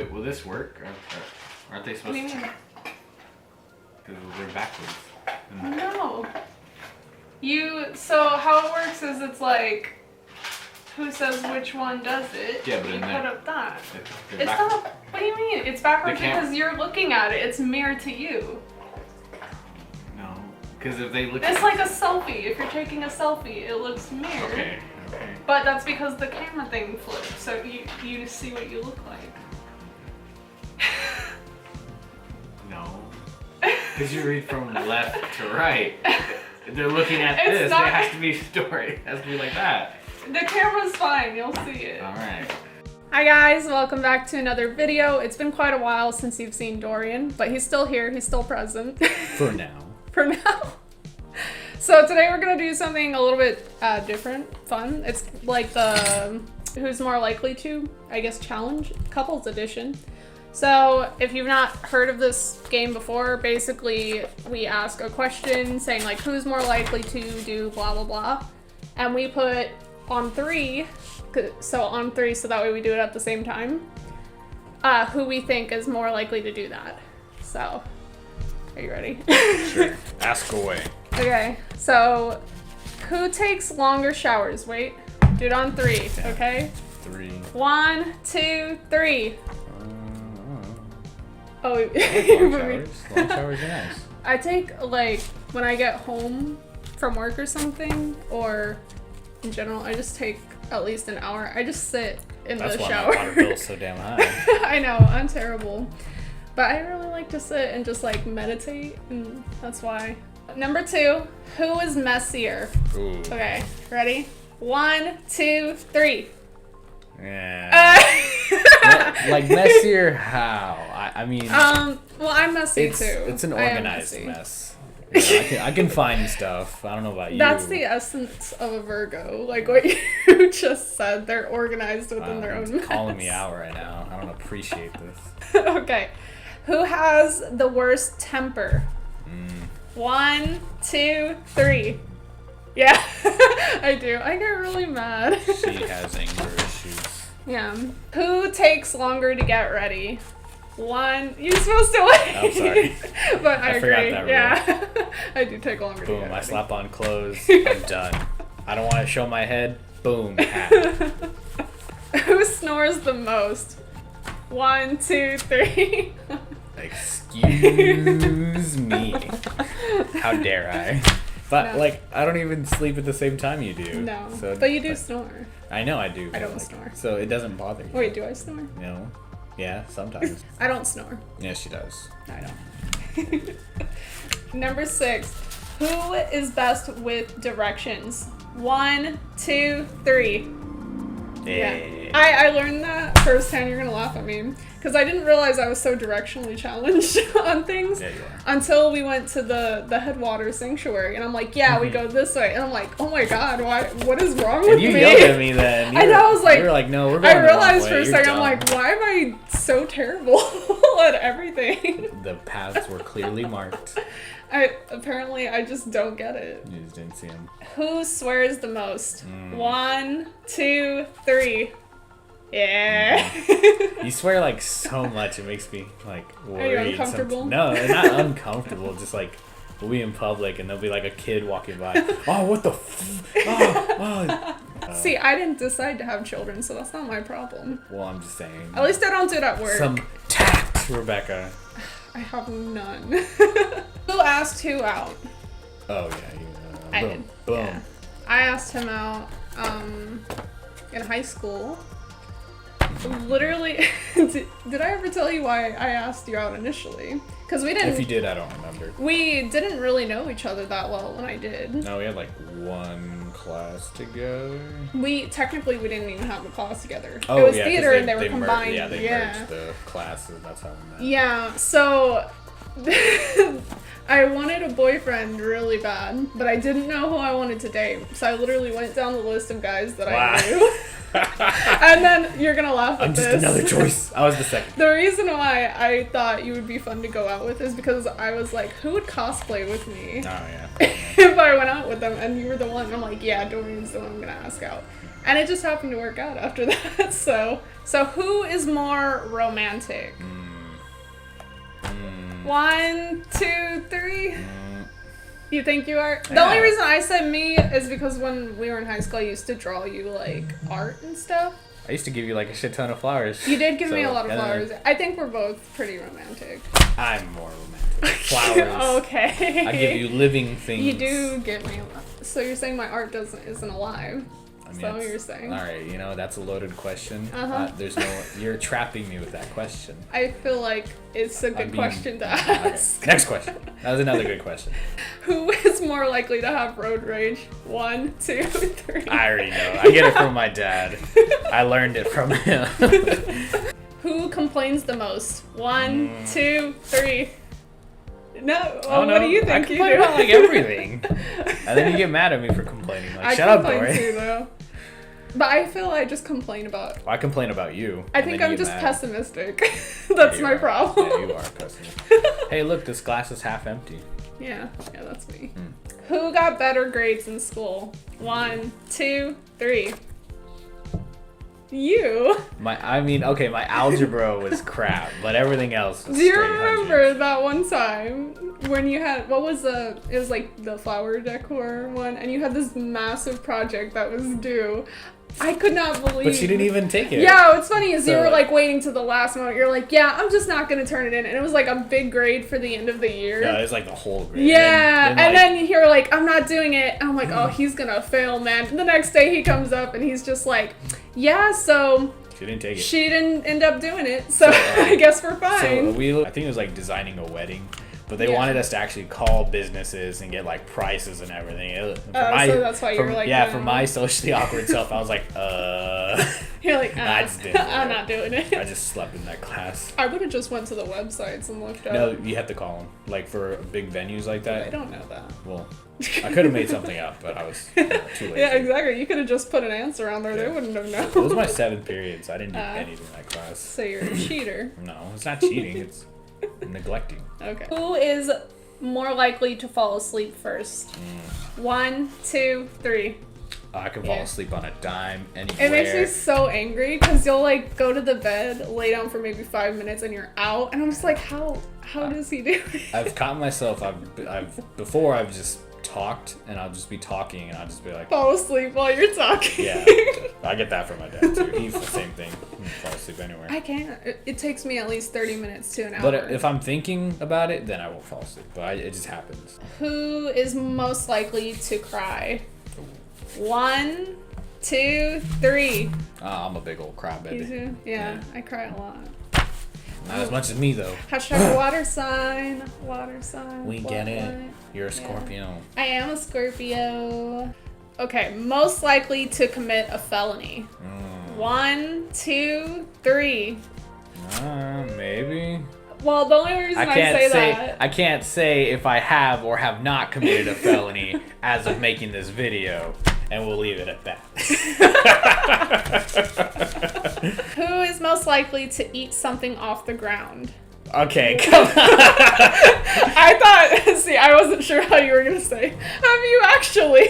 Wait, will this work? Aren't they supposed to? Because we're backwards. No. So how it works is it's like, who says which one does it? Yeah, but you put up that. It's not. What do you mean? It's backwards They can't- because you're looking at it. It's mirrored to you. No, because if they look. It's like a selfie. If you're taking a selfie, it looks mirrored. Okay. But that's because the camera thing flips, so you see what you look like. No. Because you read from left to right. They're looking at It's this. not- It has to be story. It has to be like that. The camera's fine. You'll see it. All right. Hi guys, welcome back to another video. It's been quite a while since you've seen Dorian, but he's still here. He's still present. For now. For now. So today we're gonna do something a little bit different, fun. It's like the who's more likely to, I guess, challenge, couples edition. So if you've not heard of this game before, basically we ask a question saying like who's more likely to do blah blah blah, and we put on three, so that way we do it at the same time, who we think is more likely to do that. So, are you ready? Sure. Ask away. Okay, so who takes longer showers? Wait, do it on three, okay? 3. 1, 2, 3. Oh, Long showers. Long showers are nice. I take, like, when I get home from work or something, or in general, I just take at least an hour. I just sit in the shower. That's why my water bill's so damn high. I know, I'm terrible. But I really like to sit and just, like, meditate, and that's why. Number 2, who is messier? Ooh. Okay, ready? 1, 2, 3. Yeah. Like messier how? I mean. Well, I'm messy too. It's an I am organized messy. mess. You know, I can find stuff. I don't know about you. That's the essence of a Virgo. Like what you just said. They're organized within their own mess. Calling me out right now. I don't appreciate this. Okay. Who has the worst temper? 1, 2, 3. Yeah, I do. I get really mad. She has anger issues. Yeah. Who takes longer to get ready? 1. You're supposed to wait. I'm sorry. But I agree. forgot that rule. Yeah. I do take longer to Boom, get I ready. slap on clothes. I'm done. I don't want to show my head. Boom, hat. Who snores the most? 1, 2, 3. Excuse me. How dare I? But, No. like, I don't even sleep at the same time you do. No. So, But you do snore. I know I do. I but, don't like, snore. So it doesn't bother you. Wait, do I snore? No. Yeah, sometimes. I don't snore. Yes, she does. I don't. Number 6. Who is best with directions? 1, 2, 3. Yeah. I learned that firsthand. You're gonna laugh at me because I didn't realize I was so directionally challenged on things Yeah, you are. until we went to the Headwater Sanctuary, and I'm like, yeah, we go this way, and I'm like, oh my god, what is wrong with And you me? yelled at me then. I know, I was like, you were like, no, we're going I the wrong realized way. for a You're second, I'm dumb. like, why am I so terrible at everything? The paths were clearly marked. Apparently I just don't get it. You just didn't see them. Who swears the most? 1, 2, 3. Yeah. You swear like so much, it makes me like worried. Are you uncomfortable? No, not uncomfortable. Just like we'll be in public and there'll be like a kid walking by. Oh, what the? See, I didn't decide to have children, so that's not my problem. Well, I'm just saying. At least I don't do it at work. Some tact, Rebecca. I have none. Who asked who out? Oh yeah, I boom, did. boom. Yeah. I asked him out in high school. Literally, did I ever tell you why I asked you out initially? Because we didn't. If you did, I don't remember. We didn't really know each other that well when I did. No, we had like one class together. We didn't even have a class together. Oh, it was yeah, 'cause theater and they were combined. They merged the classes. That's how we met. Yeah, so I wanted a boyfriend really bad, but I didn't know who I wanted to date. So I literally went down the list of guys that I knew. And then you're gonna laugh at this. I'm just another choice. I was the second. The reason why I thought you would be fun to go out with is because I was like, who would cosplay with me Oh yeah. if I went out with them? And you were the one. And I'm like, yeah, Dorian's the one I'm gonna ask out. And it just happened to work out after that. So who is more romantic? 1, 2, 3. You think you are? The only reason I said me is because when we were in high school, I used to draw you like art and stuff. I used to give you like a shit ton of flowers. You did give me a lot of flowers. I think we're both pretty romantic. I'm more romantic. Flowers. Okay. I give you living things. You do give me. So you're saying my art isn't alive? I mean, Is that what you're saying? All right, you know, that's a loaded question. Uh-huh. You're trapping me with that question. I feel like it's a good question to ask. Okay. Next question. That was another good question. Who is more likely to have road rage? 1, 2, 3. I already know. I get it from my dad. I learned it from him. Who complains the most? 1, 2, 3. No. Oh, What do you think I you complain do? about like everything. And then you get mad at me for complaining. Like, shut up, complain Dory. too, though. But I feel I just complain about. Well, I complain about you. I think I'm just pessimistic. That's my problem. Yeah, you are pessimistic. Hey, look, this glass is half empty. Yeah, that's me. Who got better grades in school? 1, 2, 3. You. My algebra was crap, but everything else was Do you straight remember hundreds. that one time when you had, it was like the flower decor one, and you had this massive project that was due. I could not believe. But she didn't even take it. Yeah, what's funny is you So- were like waiting to the last moment. You're like, yeah, I'm just not gonna turn it in, and it was like a big grade for the end of the year. No, it was like the whole grade. Yeah, and like, then you're like, I'm not doing it. And I'm like, oh, he's gonna fail, man. And the next day he comes up and he's just like, yeah, so she didn't take it. she didn't end up doing it, so I guess we're fine. So I think it was like designing a wedding, but they wanted us to actually call businesses and get like prices and everything. So that's why you were like, yeah, for my socially awkward self, I was like, You're like, I just didn't do I'm it. not doing it. I just slept in that class. I would have just went to the websites and looked up. No, you have to call them. Like for big venues like that. I don't know that. Well, I could have made something up, but I was too lazy. Yeah, exactly. You could have just put an answer on there. Yeah. They wouldn't have It known. was my 7th period, so I didn't do anything in that class. So you're a cheater. No, it's not cheating. It's neglecting. Okay. Who is more likely to fall asleep first? 1, 2, 3. I can fall asleep on a dime anywhere. It makes me so angry because you'll like go to the bed, lay down for maybe 5 minutes, and you're out. And I'm just like, how does he do it? I've caught myself. I've just talked, and I'll just be talking, and I'll just be like, Fall asleep while you're talking. yeah. I get that from my dad too. He's the same thing. He can fall asleep anywhere. I can't. It takes me at least 30 minutes to an hour. But if I'm thinking about it, then I won't fall asleep. But it just happens. Who is most likely to cry? 1, 2, 3. I'm a big old You crybaby. too? Yeah, I cry a lot. Not as much as me though. Hashtag water sign. Water sign. We get it. You're a Scorpio. I am a Scorpio. Okay, most likely to commit a felony. 1, 2, 3. Maybe. Well, the only reason I say that. I can't say if I have or have not committed a felony as of making this video, and we'll leave it at that. Who is most likely to eat something off the ground? Okay, come on. I wasn't sure how you were gonna say. Have you actually?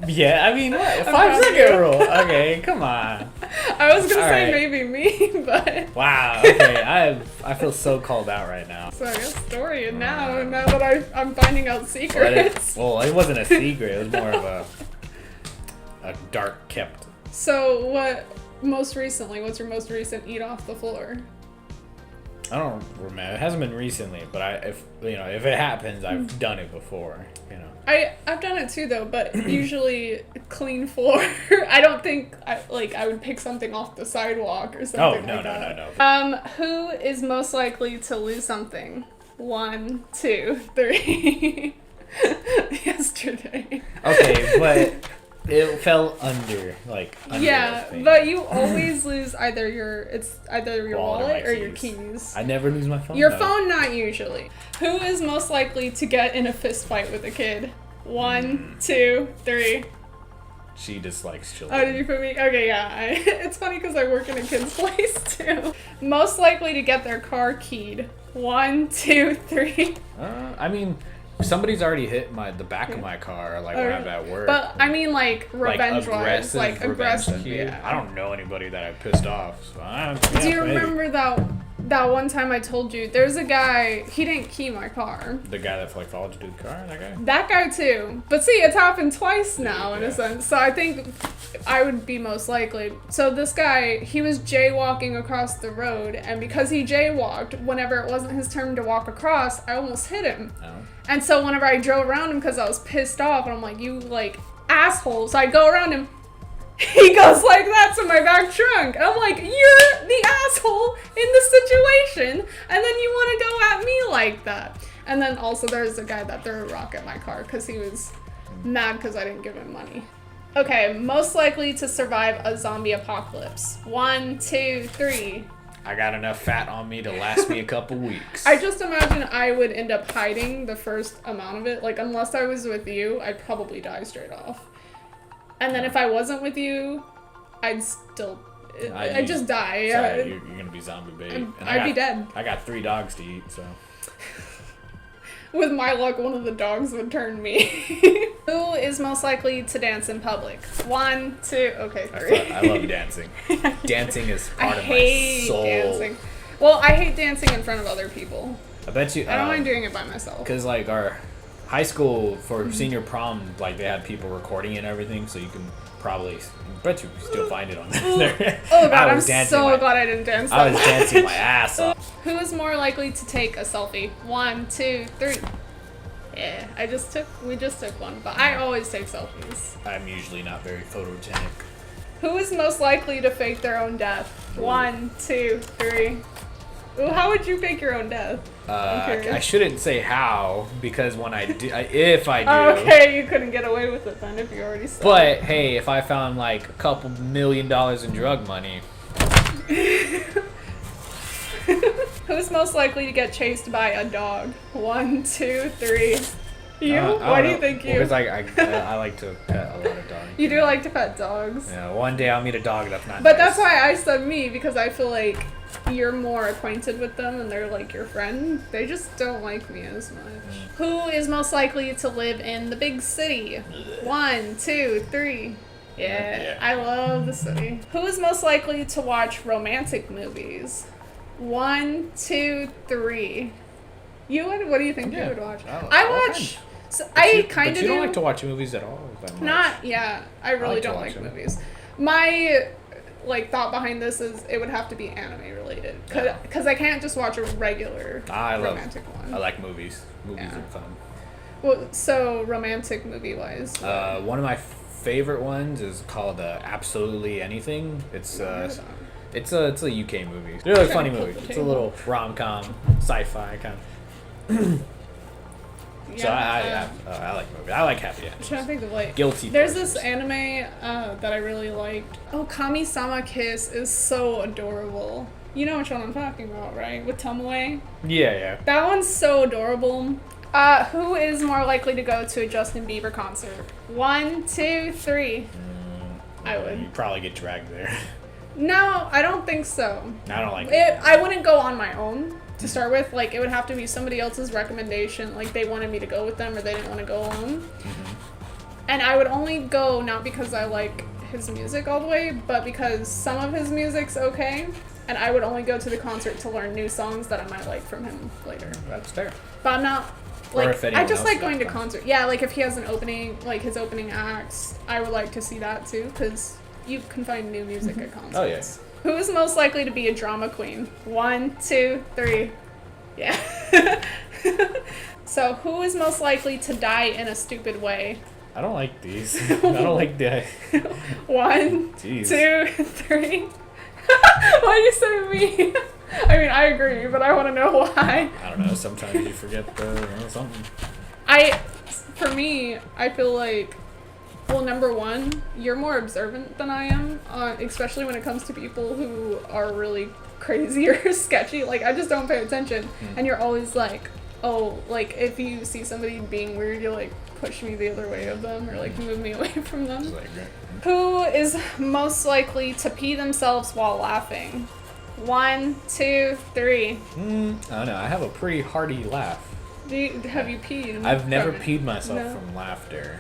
Yeah, I mean, what? proud of 5-second you. rule. Okay, come on. I was gonna All say right. maybe me, but. Wow. Okay, I feel so called out right now. So I guess story and now that I'm finding out secrets. Well, it wasn't a secret. It was more of a dark kept. So what's your most recent eat off the floor? I don't remember. It hasn't been recently, but if it happens, I've done it before. You know. I've done it too though, but usually clean floor. I don't think I would pick something off the sidewalk or something like that. No. Who is most likely to lose something? 1, 2, 3. Yesterday. Okay, but it fell under a Yeah, thing. but you always lose either your wallet or your keys. keys. I never lose my phone. Your though. phone, not usually. Who is most likely to get in a fist fight with a kid? 1, 2, 3. She just likes Oh, children. did you put me? Okay, yeah. It's funny because I work in a kid's place too. Most likely to get their car keyed. 1, 2, 3. I mean, somebody's already hit the back of my car, like when I'm at work. But I mean, like revenge-wise, like aggressive. key. Yeah. I don't know anybody that I pissed off. So Do you remember that one time I told you there's a guy, he didn't key my car? the guy that like followed you to the car? That guy? That guy too. But see, it's happened twice now in Yeah. a sense. So I think I would be most likely. So this guy, he was jaywalking across the road, and because he jaywalked, whenever it wasn't his turn to walk across, I almost hit him. No. And so whenever I drove around him because I was pissed off, and I'm like, you like asshole. So I go around him. He goes like that to my back trunk. And I'm like, you're the asshole in the situation. And then you want to go at me like that. And then also there's a guy that threw a rock at my car because he was mad because I didn't give him money. Okay, most likely to survive a zombie apocalypse. 1, 2, 3. I got enough fat on me to last me a couple weeks. I just imagine I would end up hiding the first amount of it. Like, unless I was with you, I'd probably die straight off. And then if I wasn't with you, I'd still... I'd just die. Sorry, you're gonna be zombie bait. And I'd be dead. I got 3 dogs to eat, so... With my luck, one of the dogs would turn me. Who is most likely to dance in public? 1, 2, okay, 3. I love dancing. Dancing is part of my soul. Dancing. Well, I hate dancing in front of other people. I bet you... I don't mind doing it by myself. Because, like, our high school, for senior prom, like, they had people recording it and everything, so you can probably... I bet you still find it on there. Oh god, I'm so glad I didn't dance that I was much. dancing my ass off. Who is more likely to take a selfie? 1, 2, 3. Yeah, we just took one, but I always take selfies. I'm usually not very photogenic. Who is most likely to fake their own death? 1, 2, 3. Ooh, how would you fake your own death? I shouldn't say how, because when if I do. Oh, okay, you couldn't get away with it then if you already said. But hey, if I found like a couple $1 million in drug money. Who's most likely to get chased by a dog? 1, 2, 3. You? Why do you think you? Because I like to pet a lot of dogs. You do like to pet dogs. Yeah, one day I'll meet a dog that's not. But nice. that's why I said me, because I feel like you're more acquainted with them and they're like your friend. They just don't like me as much. Who is most likely to live in the big city? 1, 2, 3. Yeah, I love the city. Who is most likely to watch romantic movies? 1, 2, 3. You would? What do you think you would watch? I watch. So I kind of do. You don't like to watch movies at all? That much. Not, yeah. I really don't like movies. My thought behind this is it would have to be anime related, because I can't just watch a regular romantic one. I like movies. Movies are fun. Well, so romantic movie wise. One of my favorite ones is called Absolutely Anything. It's a UK movie. Really funny movie. It's a little rom-com, sci-fi kind of. So I like movies. I like happy endings. I'm trying to think of guilty. There's this anime that I really liked. Oh, Kami-sama Kiss is so adorable. You know which one I'm talking about, right? With Tomoe. Yeah. That one's so adorable. Who is more likely to go to a Justin Bieber concert? 1, 2, 3. I would. You'd probably get dragged there. No, I don't think so. I don't like it. I wouldn't go on my own to start with. Like, it would have to be somebody else's recommendation. Like, they wanted me to go with them or they didn't want to go alone. Mm-hmm. And I would only go not because I like his music all the way, but because some of his music's okay. And I would only go to the concert to learn new songs that I might like from him later. That's fair. But I'm not... I just like going to concerts. Yeah, like if he has an opening, like his opening acts, I would like to see that too, because you can find new music at concerts. Oh, yeah. Who is most likely to be a drama queen? 1, 2, 3. Yeah. So, who is most likely to die in a stupid way? I don't like these. I don't like that. 1, Jeez. 2, 3. Why do you say me? I mean, I agree, but I want to know why. I don't know. Sometimes you forget something. For me, I feel like, well, number one, you're more observant than I am, especially when it comes to people who are really crazy or sketchy. Like, I just don't pay attention. And you're always like, oh, like, if you see somebody being weird, you'll, like, push me the other way of them or, like, move me away from them. Just, like, Who is most likely to pee themselves while laughing? 1, 2, 3. I don't know. I have a pretty hearty laugh. Have you peed? I've never from it? peed myself No. from laughter.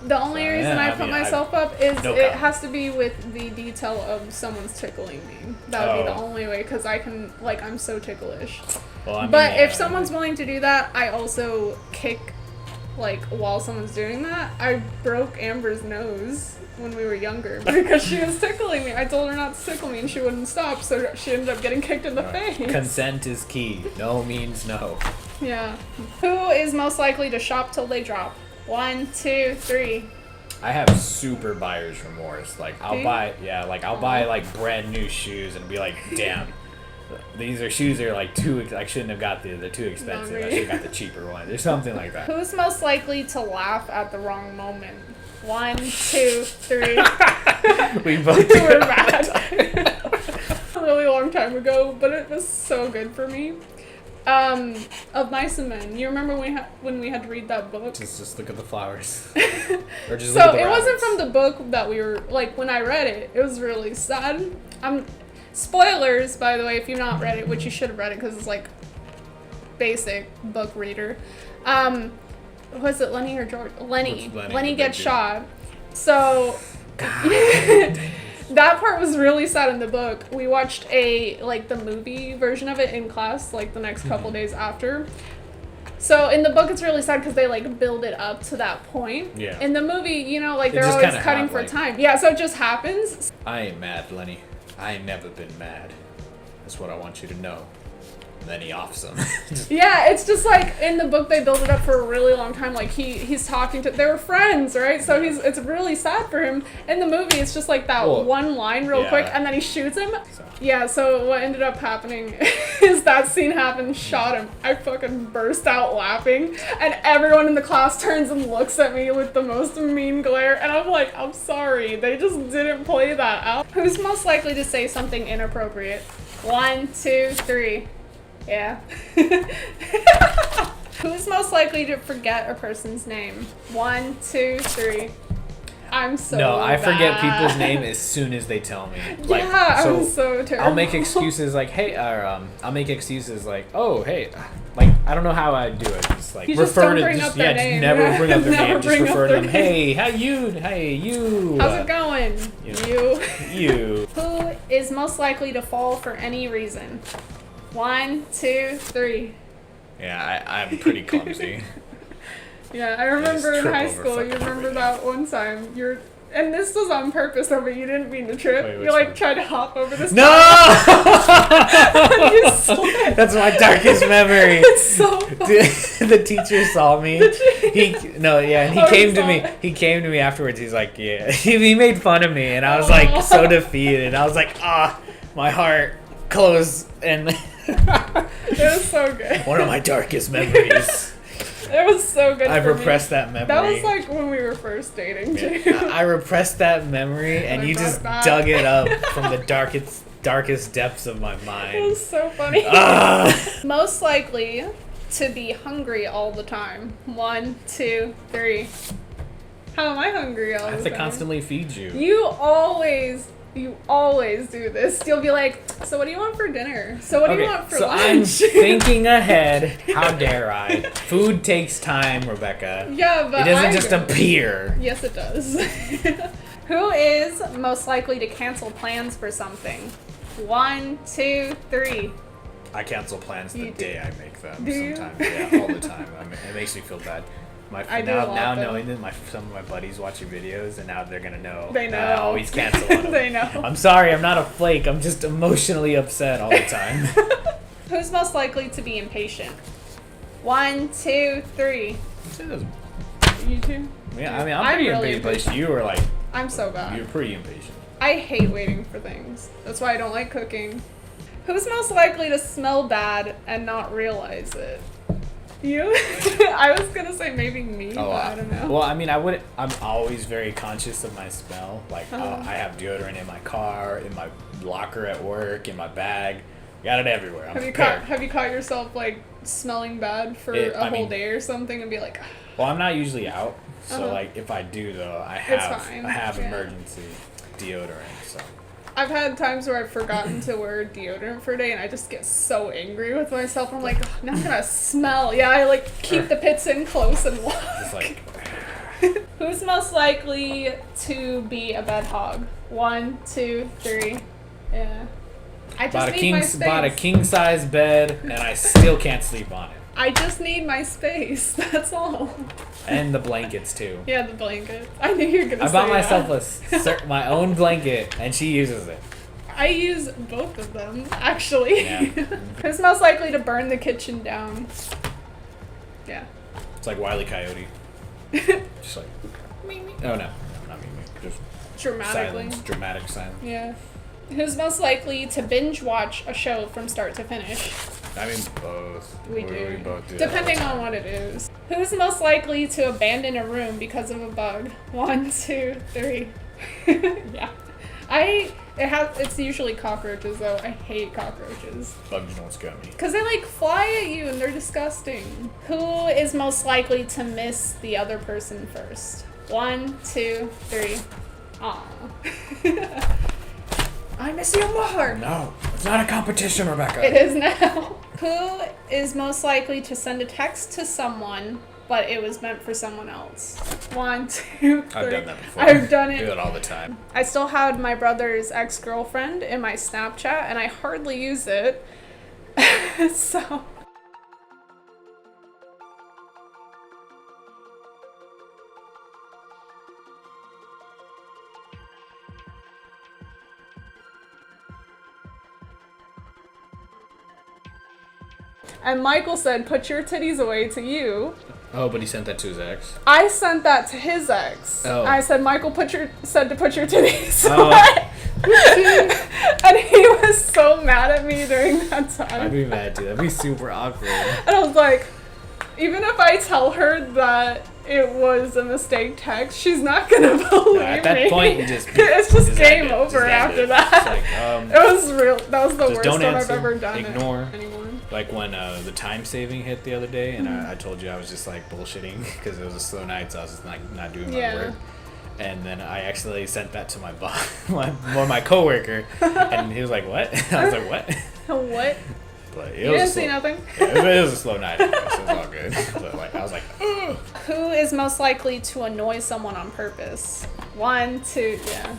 The only reason yeah, I I put mean, myself up is no it comment. has to be with the detail of someone's tickling me. That would be the Oh. only way, because I can, like, I'm so ticklish. Well, I mean, But yeah, if someone's willing to do that, I also kick, like, while someone's doing that. I broke Amber's nose when we were younger because she was tickling me. I told her not to tickle me and she wouldn't stop, so she ended up getting kicked in the face. Consent is key. No means no. Yeah. Who is most likely to shop till they drop? 1, 2, 3. I have super buyer's remorse. Like I'll you? buy, yeah, like I'll buy like brand new shoes and be like, damn, these are shoes that are like I shouldn't have got they're too expensive. I should have got the cheaper one. There's something like that. Who's most likely to laugh at the wrong moment? 1, 2, 3. We both We were mad. A really long time ago, but it was so good for me. Of Mice and Men. You remember when we had to read that book? Just look at the flowers. Or just So look at the it wasn't rabbits. from the book that we were, like, when I read it, it was really sad. Spoilers, by the way, if you've not read it, which you should have read it because it's like basic book reader. Was it Lenny or George? Lenny. Lenny, Lenny the gets big dude. shot. So that part was really sad in the book. We watched the movie version of it in class, like the next couple days after. So in the book, it's really sad because they like build it up to that point. Yeah. In the movie, you know, like It they're just always kinda cutting for like- time. Yeah, so it just happens. I ain't mad, Lenny. I ain't never been mad. That's what I want you to know. And then he offs him. Yeah, it's just like in the book they build it up for a really long time. Like he's talking to, they were friends, right? So it's really sad for him. In the movie, it's just like that Well, one line real yeah. quick, and then he shoots him. So. Yeah. So what ended up happening is that scene happened, shot him. I fucking burst out laughing, and everyone in the class turns and looks at me with the most mean glare, and I'm like, I'm sorry, they just didn't play that out. Who's most likely to say something inappropriate? 1, 2, 3. Yeah. Who's most likely to forget a person's name? 1, 2, 3. I'm so No, I forget bad. people's name as soon as they tell me. Like, Yeah, I'm so terrible. I'll make excuses like, hey, or I'll make excuses like, oh, hey, like I don't know how I do it. Just like You just refer don't to, bring just, up their yeah, name. just never bring up their Never name. Just bring up refer to their them. name. Hey, you. How's it going? you. You. Who is most likely to fall for any reason? 1, 2, 3. Yeah, I'm pretty clumsy. Yeah, I remember in trip high over school, you fucking remember everything. that one time, and this was on purpose though, but you didn't mean to trip. Wait, You which like one? tried to hop over this. No! You slipped. That's my darkest memory. It's so funny. The teacher saw me. And he Oh, came he to saw me. it. He came to me afterwards. He's like, yeah. He made fun of me, and I was like so defeated. I was like, my heart closed, and It was so good. one of my darkest memories. It was so good. I've for me. repressed that memory. That was like when we were first dating too. I repressed that memory, and I you brought just it back. dug it up from the darkest depths of my It mind. was so funny. Ah. Most likely to be hungry all the time. 1, 2, 3. How am I hungry all I the have time? to constantly feed you. You always do this. You'll be like, so what do you want for dinner? So what do you want for so I'm lunch? thinking ahead. How dare I? Food takes time, Rebecca. Yeah, but It doesn't I just don't. appear. Yes, it does. Who is most likely to cancel plans for something? 1, 2, 3. I cancel plans the You do. day I make them. Do you? Sometimes, yeah, all the time. It makes me feel bad. I do a lot, now though. knowing that some of my buddies watch your videos, and now they're gonna know. They know. that I always cancel on them. They know. I'm sorry, I'm not a flake. I'm just emotionally upset all the time. Who's most likely to be impatient? 1, 2, 3. You two? Yeah, I mean, I'm I'm pretty really impatient, but you were like, I'm so bad. you're pretty impatient. I hate waiting for things. That's why I don't like cooking. Who's most likely to smell bad and not realize it? You? I was gonna say maybe me, but I don't know. Well, I mean, I'm always very conscious of my smell. Like, I have deodorant in my car, in my locker at work, in my bag. Got it everywhere. I'm Have you prepared. have you caught yourself like smelling bad for I a whole mean- day or something and be like, Well, I'm not usually out, so Uh-huh. like if I do though, I It's have fine, yeah. emergency deodorant. So I've had times where I've forgotten to wear deodorant for a day and I just get so angry with myself. I'm like, "Ugh, now I'm gonna smell." Yeah, I like keep the pits in close and walk. it's like Who's most likely to be a bed hog? 1, 2, 3. Yeah. I just need my space. bought a king size bed, and I still can't sleep on it. I just need my space. That's all. And the blankets too. Yeah, the blanket. I knew you were gonna I say bought that. myself my own blanket, and she uses it. I use both of them, actually. Yeah. Who's most likely to burn the kitchen down? Yeah. It's like Wile E. Coyote. Just like, oh no, not me. Just Dramatically. silence, dramatic silence. Yeah. Who's most likely to binge watch a show from start to finish? I mean, both. We do. We both do. Depending that all on the time. what it is. Who's most likely to abandon a room because of a bug? 1, 2, 3. Yeah. It's usually cockroaches though. I hate cockroaches. Bugs don't scare me. Cause they like fly at you and they're disgusting. Who is most likely to miss the other person first? 1, 2, 3. Aw. I miss you more. No, it's not a competition, Rebecca. It is now. Who is most likely to send a text to someone, but it was meant for someone else? 1, 2, 3. I've done that before. I've done I do it. it all the time. I still had my brother's ex-girlfriend in my Snapchat, and I hardly use it. So. And Michael said, "Put your titties away" to you. Oh, but he sent that to his ex. I sent that to his ex. Oh. I said, "Michael said to put your titties Oh. away." And he was so mad at me during that I'd time. be mad too. That'd be super awkward. And I was like, even if I tell her that it was a mistake text, she's not gonna believe At that me. point, you just it's just end game it. over Just end after it. that. It's like, It was real. That was the just worst don't one I've answer, ever done. ignore. Anyone. Like when the time saving hit the other day, and I told you I was just like bullshitting because it was a slow night, so I was just like not doing my Yeah. work. And then I actually sent that to my boss, my coworker, and he was like, "What?" I was like, "What?" What? But it You was didn't a see slow, nothing? yeah, it was a slow night, anyway, so it was all good. But like, I was like, "Ugh." Who is most likely to annoy someone on purpose? 1, 2, yeah.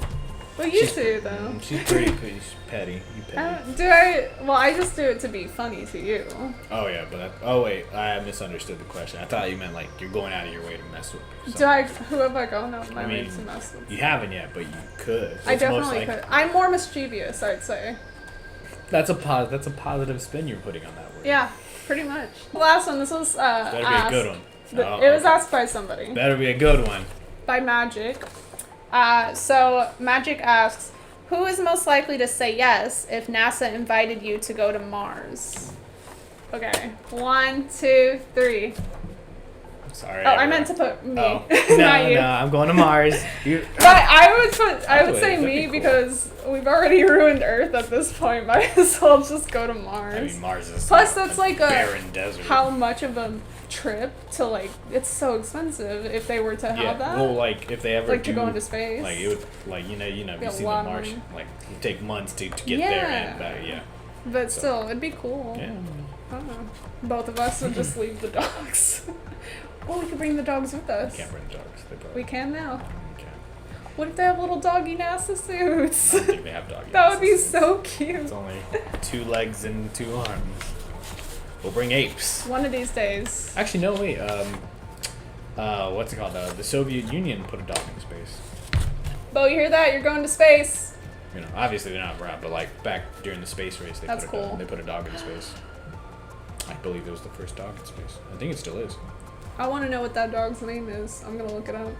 Well, you two, though. She's pretty she's petty. You petty. Well, I just do it to be funny to you. Oh yeah, but oh wait, I misunderstood the question. I thought you meant like you're going out of your way to mess with me. Who have I gone out of my I way mean, to mess with? you haven't yet, but you could. I It's most definitely like- could. I'm more mischievous, I'd say. That's a positive spin you're putting on that word. Yeah, pretty much. The last one, this was Better be asked. a good one. Oh, It was okay. asked by somebody. Better be a good one. By Magic. So Magic asks, who is most likely to say yes if NASA invited you to go to Mars? Okay. 1, 2, 3. Sorry. Oh, I meant to put me, Oh. not you. No, I'm going to Mars. You. But I would would, say that'd me be cool. because we've already ruined Earth at this point. Might as well just go to I Mars. mean, Mars is Plus, that's like a barren desert. how much of a trip to like? It's so expensive if they were to have Yeah. that. Well, like if they ever Like do, to go into space. like it would, like you know, Be you a see the lot of Martian, money. like it would take months to get there Yeah. and back. Yeah. But still, it'd be cool. Yeah. I don't know. Both of us would just leave the dogs. Or we could bring the dogs with us. Can't bring dogs. They probably We can now. Okay. What if they have little doggy NASA suits? I don't think they have doggy. That would be access. so cute. It's only 2 legs and 2 arms. We'll bring apes. One of these days. Actually, no, wait. What's it called? The Soviet Union put a dog in space. Bo, you hear that? You're going to space. You know, obviously they're not around, but like back during the space race, That's cool. They put a dog in space. I believe it was the first dog in space. I think it still is. I want to know what that dog's name is. I'm gonna look it up.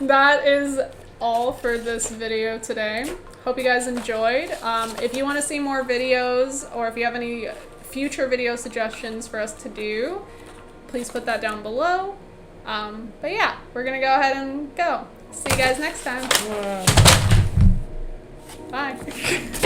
that is all for this video today. Hope you guys enjoyed. If you want to see more videos, or if you have any future video suggestions for us to do, please put that down below. But yeah, we're gonna go ahead and go. See you guys next time. Bye.